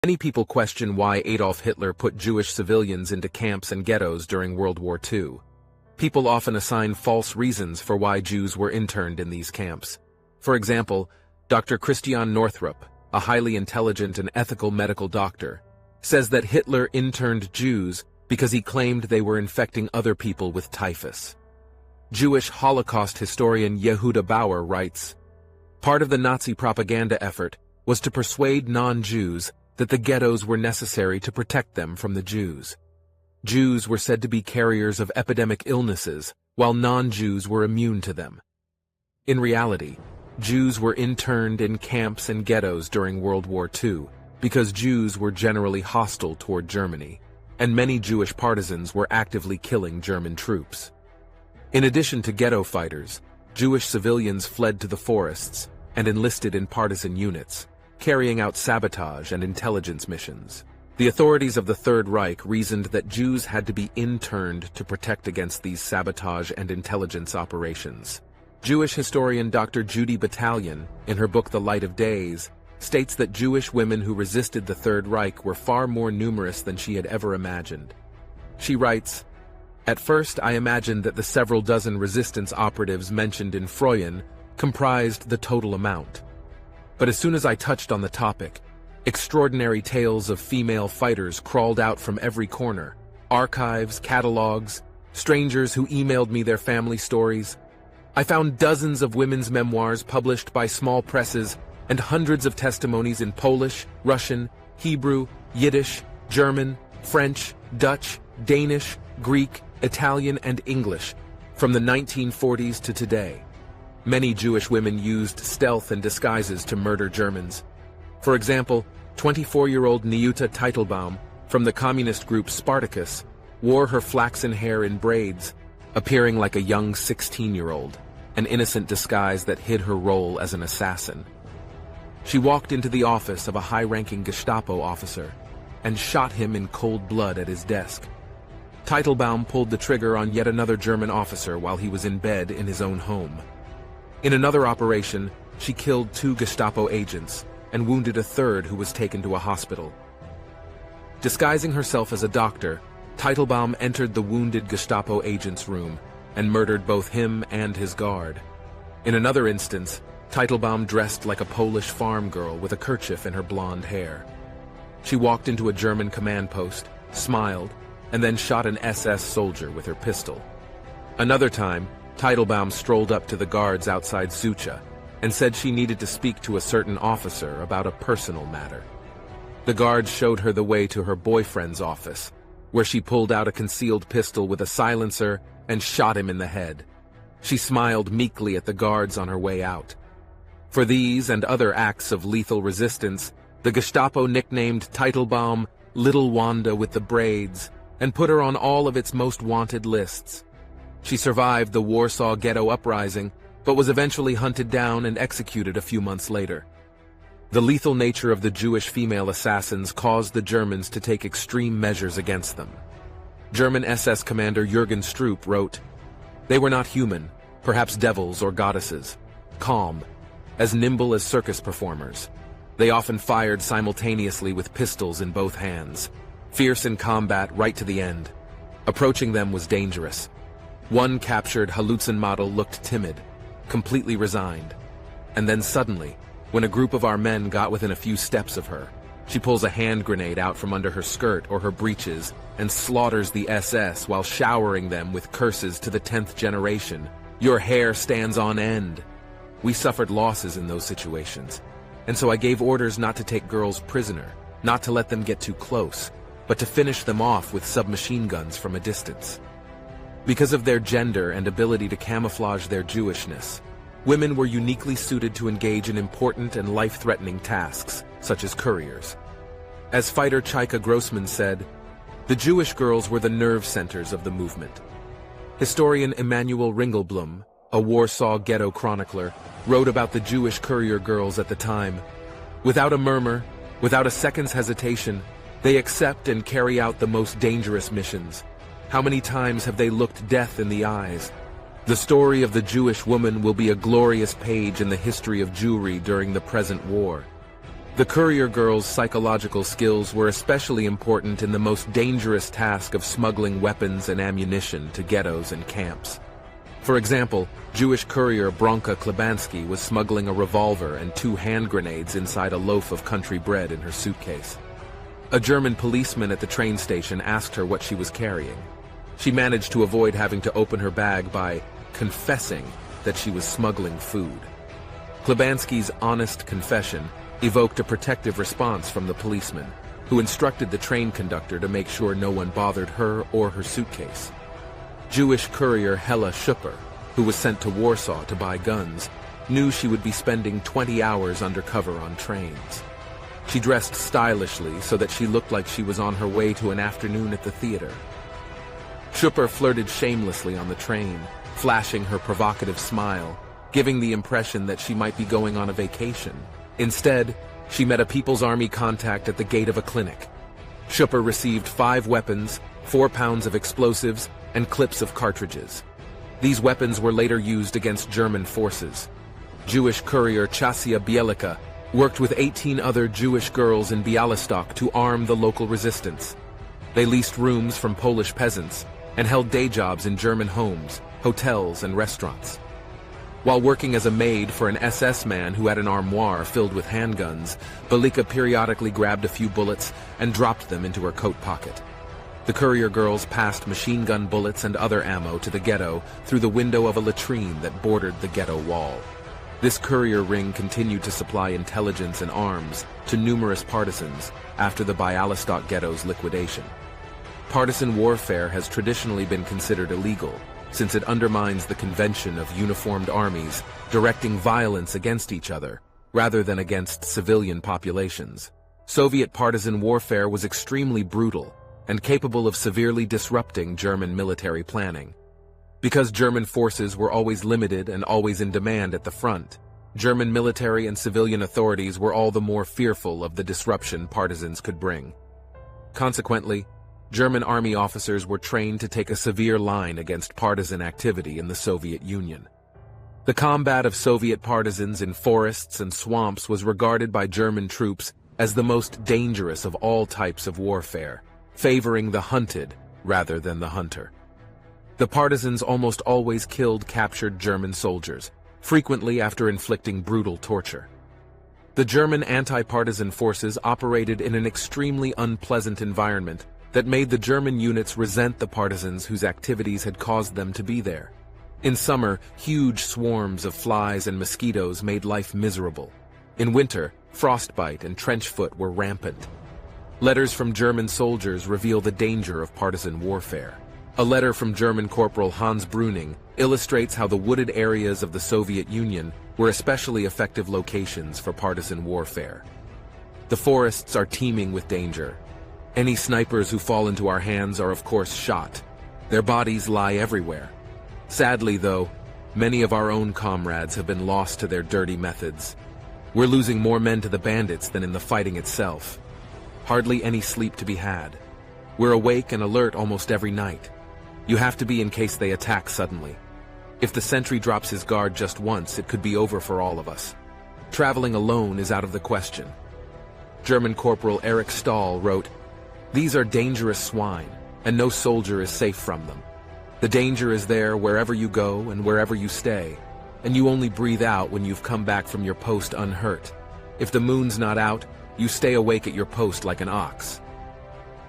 Many people question why Adolf Hitler put Jewish civilians into camps and ghettos during World War II. People often assign false reasons for why Jews were interned in these camps. For example, Dr. Christian Northrup, a highly intelligent and ethical medical doctor, says that Hitler interned Jews because he claimed they were infecting other people with typhus. Jewish Holocaust historian Yehuda Bauer writes, "Part of the Nazi propaganda effort was to persuade non-Jews that the ghettos were necessary to protect them from the Jews. Jews were said to be carriers of epidemic illnesses, while non-Jews were immune to them. In reality, Jews were interned in camps and ghettos during World War II because Jews were generally hostile toward Germany, and many Jewish partisans were actively killing German troops. In addition to ghetto fighters, Jewish civilians fled to the forests and enlisted in partisan units, carrying out sabotage and intelligence missions. The authorities of the Third Reich reasoned that Jews had to be interned to protect against these sabotage and intelligence operations. Jewish historian Dr. Judy Battalion, in her book The Light of Days, states that Jewish women who resisted the Third Reich were far more numerous than she had ever imagined. She writes, "At first I imagined that the several dozen resistance operatives mentioned in Freuen comprised the total amount. But as soon as I touched on the topic, extraordinary tales of female fighters crawled out from every corner, archives, catalogs, strangers who emailed me their family stories. I found dozens of women's memoirs published by small presses and hundreds of testimonies in Polish, Russian, Hebrew, Yiddish, German, French, Dutch, Danish, Greek, Italian, and English from the 1940s to today. Many Jewish women used stealth and disguises to murder Germans. For example, 24-year-old Nyuta Teitelbaum from the communist group Spartacus wore her flaxen hair in braids, appearing like a young 16-year-old, an innocent disguise that hid her role as an assassin. She walked into the office of a high-ranking Gestapo officer and shot him in cold blood at his desk. Teitelbaum pulled the trigger on yet another German officer while he was in bed in his own home. In another operation, she killed 2 Gestapo agents and wounded a third who was taken to a hospital. Disguising herself as a doctor, Teitelbaum entered the wounded Gestapo agent's room and murdered both him and his guard. In another instance, Teitelbaum dressed like a Polish farm girl with a kerchief in her blonde hair. She walked into a German command post, smiled, and then shot an SS soldier with her pistol. Another time, Teitelbaum strolled up to the guards outside Sucha and said she needed to speak to a certain officer about a personal matter. The guards showed her the way to her boyfriend's office, where she pulled out a concealed pistol with a silencer and shot him in the head. She smiled meekly at the guards on her way out. For these and other acts of lethal resistance, the Gestapo nicknamed Teitelbaum Little Wanda with the braids and put her on all of its most wanted lists. She survived the Warsaw Ghetto Uprising, but was eventually hunted down and executed a few months later. The lethal nature of the Jewish female assassins caused the Germans to take extreme measures against them. German SS commander Jürgen Stroop wrote, "They were not human, perhaps devils or goddesses, calm, as nimble as circus performers. They often fired simultaneously with pistols in both hands, fierce in combat right to the end. Approaching them was dangerous. One captured Halutzen model looked timid, completely resigned. And then suddenly, when a group of our men got within a few steps of her, she pulls a hand grenade out from under her skirt or her breeches and slaughters the SS while showering them with curses to the 10th generation. Your hair stands on end." We suffered losses in those situations, and so I gave orders not to take girls prisoner, not to let them get too close, but to finish them off with submachine guns from a distance. Because of their gender and ability to camouflage their Jewishness, women were uniquely suited to engage in important and life-threatening tasks, such as couriers. As fighter Chaika Grossman said, "The Jewish girls were the nerve centers of the movement." Historian Emanuel Ringelblum, a Warsaw ghetto chronicler, wrote about the Jewish courier girls at the time. "Without a murmur, without a second's hesitation, they accept and carry out the most dangerous missions. How many times have they looked death in the eyes? The story of the Jewish woman will be a glorious page in the history of Jewry during the present war. The courier girls' psychological skills were especially important in the most dangerous task of smuggling weapons and ammunition to ghettos and camps. For example, Jewish courier Bronka Klebansky was smuggling a revolver and 2 hand grenades inside a loaf of country bread in her suitcase. A German policeman at the train station asked her what she was carrying. She managed to avoid having to open her bag by confessing that she was smuggling food. Klebansky's honest confession evoked a protective response from the policeman, who instructed the train conductor to make sure no one bothered her or her suitcase. Jewish courier Hella Schupper, who was sent to Warsaw to buy guns, knew she would be spending 20 hours undercover on trains. She dressed stylishly so that she looked like she was on her way to an afternoon at the theater. Schupper flirted shamelessly on the train, flashing her provocative smile, giving the impression that she might be going on a vacation. Instead, she met a People's Army contact at the gate of a clinic. Schupper received 5 weapons, 4 pounds of explosives, and clips of cartridges. These weapons were later used against German forces. Jewish courier Chasia Bielika worked with 18 other Jewish girls in Bialystok to arm the local resistance. They leased rooms from Polish peasants and held day jobs in German homes, hotels, and restaurants. While working as a maid for an SS man who had an armoire filled with handguns, Bielika periodically grabbed a few bullets and dropped them into her coat pocket. The courier girls passed machine gun bullets and other ammo to the ghetto through the window of a latrine that bordered the ghetto wall. This courier ring continued to supply intelligence and arms to numerous partisans after the Bialystok ghetto's liquidation. Partisan warfare has traditionally been considered illegal, since it undermines the convention of uniformed armies directing violence against each other, rather than against civilian populations. Soviet partisan warfare was extremely brutal and capable of severely disrupting German military planning. Because German forces were always limited and always in demand at the front, German military and civilian authorities were all the more fearful of the disruption partisans could bring. Consequently, German army officers were trained to take a severe line against partisan activity in the Soviet Union. The combat of Soviet partisans in forests and swamps was regarded by German troops as the most dangerous of all types of warfare, favoring the hunted rather than the hunter. The partisans almost always killed captured German soldiers, frequently after inflicting brutal torture. The German anti-partisan forces operated in an extremely unpleasant environment that made the German units resent the partisans whose activities had caused them to be there. In summer, huge swarms of flies and mosquitoes made life miserable. In winter, frostbite and trench foot were rampant. Letters from German soldiers reveal the danger of partisan warfare. A letter from German Corporal Hans Brüning illustrates how the wooded areas of the Soviet Union were especially effective locations for partisan warfare. The forests are teeming with danger. Any snipers who fall into our hands are of course shot. Their bodies lie everywhere. Sadly, though, many of our own comrades have been lost to their dirty methods. We're losing more men to the bandits than in the fighting itself. Hardly any sleep to be had. We're awake and alert almost every night. You have to be in case they attack suddenly. If the sentry drops his guard just once, it could be over for all of us. Traveling alone is out of the question. German Corporal Erich Stahl wrote, "These are dangerous swine, and no soldier is safe from them. The danger is there wherever you go and wherever you stay, and you only breathe out when you've come back from your post unhurt. If the moon's not out, you stay awake at your post like an ox."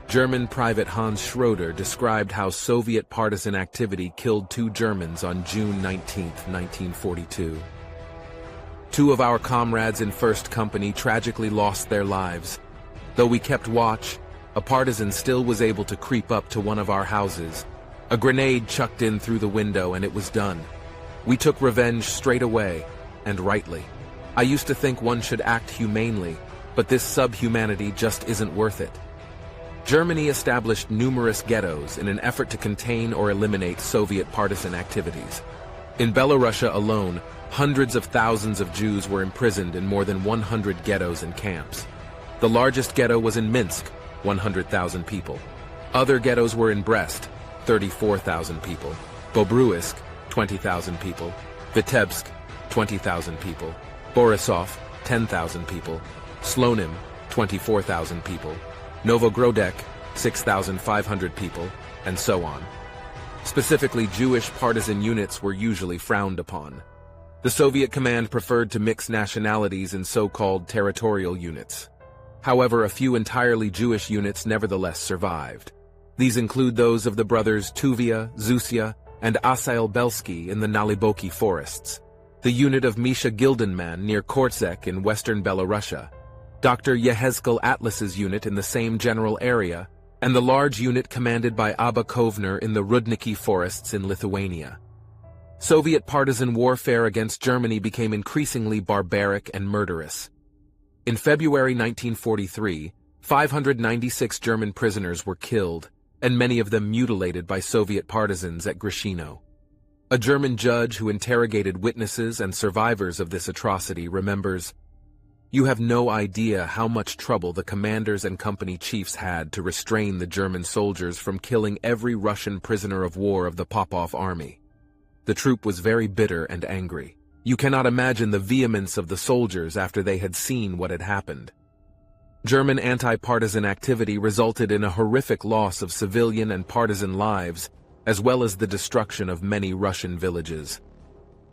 German Private Hans Schroeder described how Soviet partisan activity killed 2 Germans on June 19, 1942. 2 of our comrades in 1st Company tragically lost their lives. Though we kept watch, a partisan still was able to creep up to one of our houses. A grenade chucked in through the window and it was done. We took revenge straight away, and rightly. I used to think one should act humanely, but this subhumanity just isn't worth it. Germany established numerous ghettos in an effort to contain or eliminate Soviet partisan activities. In Belarusia alone, hundreds of thousands of Jews were imprisoned in more than 100 ghettos and camps. The largest ghetto was in Minsk, 100,000 people. Other ghettos were in Brest, 34,000 people, Bobruisk, 20,000 people, Vitebsk, 20,000 people, Borisov, 10,000 people, Slonim, 24,000 people, Novogrodek, 6,500 people, and so on. Specifically, Jewish partisan units were usually frowned upon. The Soviet command preferred to mix nationalities in so-called territorial units. However, a few entirely Jewish units nevertheless survived. These include those of the brothers Tuvia, Zusia, and Asail Belsky in the Naliboki forests, the unit of Misha Gildenman near Korczek in western Belorussia, Dr. Yehezkel Atlas's unit in the same general area, and the large unit commanded by Abba Kovner in the Rudniki forests in Lithuania. Soviet partisan warfare against Germany became increasingly barbaric and murderous. In February 1943, 596 German prisoners were killed, and many of them mutilated by Soviet partisans at Grishino. A German judge who interrogated witnesses and survivors of this atrocity remembers, "You have no idea how much trouble the commanders and company chiefs had to restrain the German soldiers from killing every Russian prisoner of war of the Popov army. The troop was very bitter and angry. You cannot imagine the vehemence of the soldiers after they had seen what had happened." German anti-partisan activity resulted in a horrific loss of civilian and partisan lives, as well as the destruction of many Russian villages.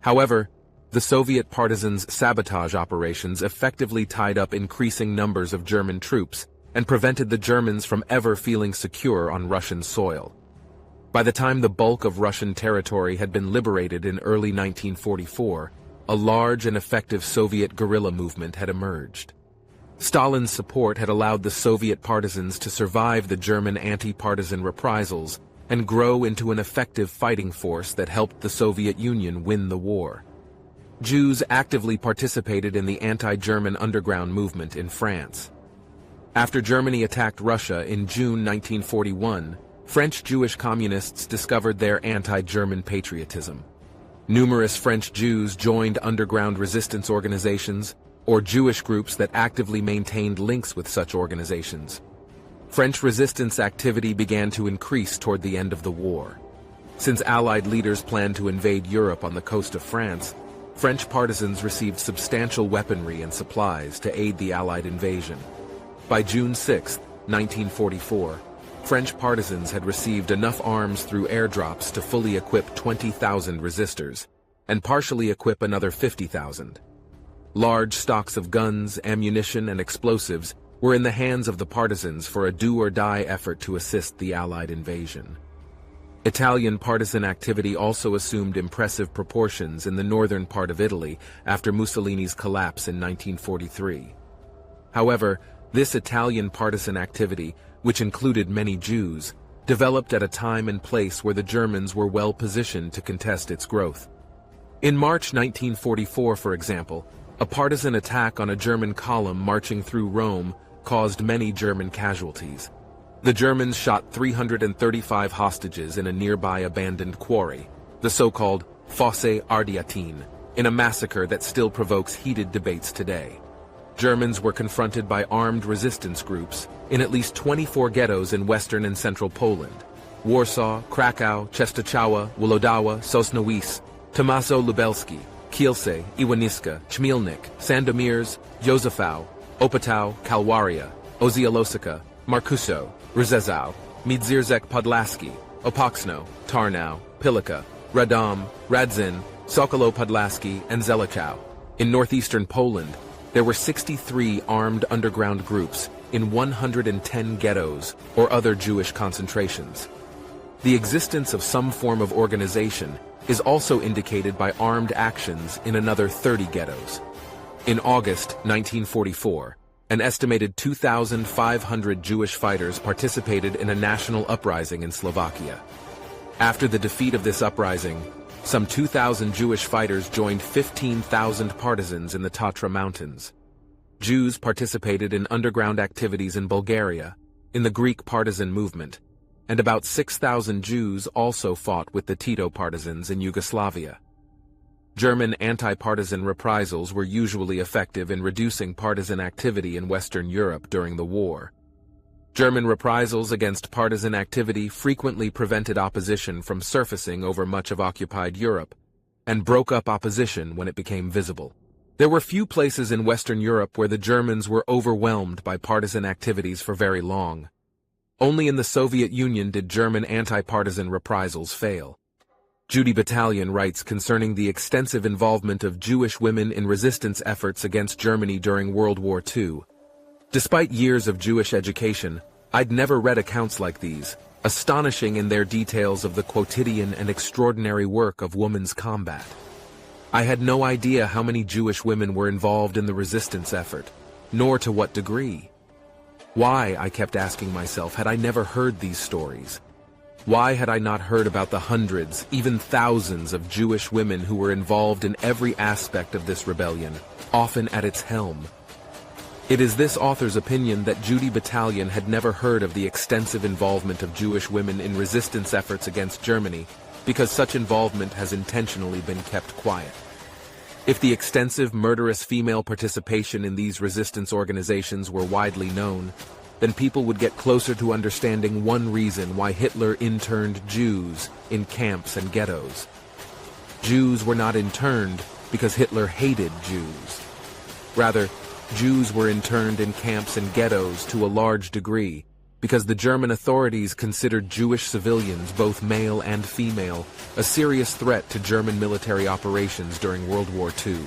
However, the Soviet partisans' sabotage operations effectively tied up increasing numbers of German troops and prevented the Germans from ever feeling secure on Russian soil. By the time the bulk of Russian territory had been liberated in early 1944, a large and effective Soviet guerrilla movement had emerged. Stalin's support had allowed the Soviet partisans to survive the German anti-partisan reprisals and grow into an effective fighting force that helped the Soviet Union win the war. Jews actively participated in the anti-German underground movement in France. After Germany attacked Russia in June 1941, French Jewish communists discovered their anti-German patriotism. Numerous French Jews joined underground resistance organizations or Jewish groups that actively maintained links with such organizations. French resistance activity began to increase toward the end of the war. Since Allied leaders planned to invade Europe on the coast of France, French partisans received substantial weaponry and supplies to aid the Allied invasion. By June 6, 1944, French partisans had received enough arms through airdrops to fully equip 20,000 resistors, and partially equip another 50,000. Large stocks of guns, ammunition, and explosives were in the hands of the partisans for a do-or-die effort to assist the Allied invasion. Italian partisan activity also assumed impressive proportions in the northern part of Italy after Mussolini's collapse in 1943. However, this Italian partisan activity, which included many Jews, developed at a time and place where the Germans were well positioned to contest its growth. In March 1944, for example, a partisan attack on a German column marching through Rome caused many German casualties. The Germans shot 335 hostages in a nearby abandoned quarry, the so-called Fosse Ardeatine, in a massacre that still provokes heated debates today. Germans were confronted by armed resistance groups in at least 24 ghettos in western and central Poland: Warsaw, Krakow, Czestochowa, Wolodawa, Sosnowiec, Tomaszow Lubelski, Kielce, Iwaniska, Chmielnik, Sandomierz, Józefów, Opatow, Kalwaria, Ozielosika, Markusow, Rzeszów, Miedzierzec Podlaski, Opoksno, Tarnow, Pilika, Radom, Radzin, Sokolo Podlaski, and Zelichow. In northeastern Poland, there were 63 armed underground groups in 110 ghettos or other Jewish concentrations. The existence of some form of organization is also indicated by armed actions in another 30 ghettos. In August 1944, an estimated 2,500 Jewish fighters participated in a national uprising in Slovakia. After the defeat of this uprising, some 2,000 Jewish fighters joined 15,000 partisans in the Tatra Mountains. Jews participated in underground activities in Bulgaria, in the Greek partisan movement, and about 6,000 Jews also fought with the Tito partisans in Yugoslavia. German anti-partisan reprisals were usually effective in reducing partisan activity in Western Europe during the war. German reprisals against partisan activity frequently prevented opposition from surfacing over much of occupied Europe, and broke up opposition when it became visible. There were few places in Western Europe where the Germans were overwhelmed by partisan activities for very long. Only in the Soviet Union did German anti-partisan reprisals fail. Judy Battalion writes concerning the extensive involvement of Jewish women in resistance efforts against Germany during World War II. Despite years of Jewish education, I'd never read accounts like these, astonishing in their details of the quotidian and extraordinary work of women's combat. I had no idea how many Jewish women were involved in the resistance effort, nor to what degree. Why, I kept asking myself, had I never heard these stories? Why had I not heard about the hundreds, even thousands of Jewish women who were involved in every aspect of this rebellion, often at its helm? It is this author's opinion that Judy Battalion had never heard of the extensive involvement of Jewish women in resistance efforts against Germany, because such involvement has intentionally been kept quiet. If the extensive murderous female participation in these resistance organizations were widely known, then people would get closer to understanding one reason why Hitler interned Jews in camps and ghettos. Jews were not interned because Hitler hated Jews. Rather, Jews were interned in camps and ghettos to a large degree because the German authorities considered Jewish civilians, both male and female, a serious threat to German military operations during World War II.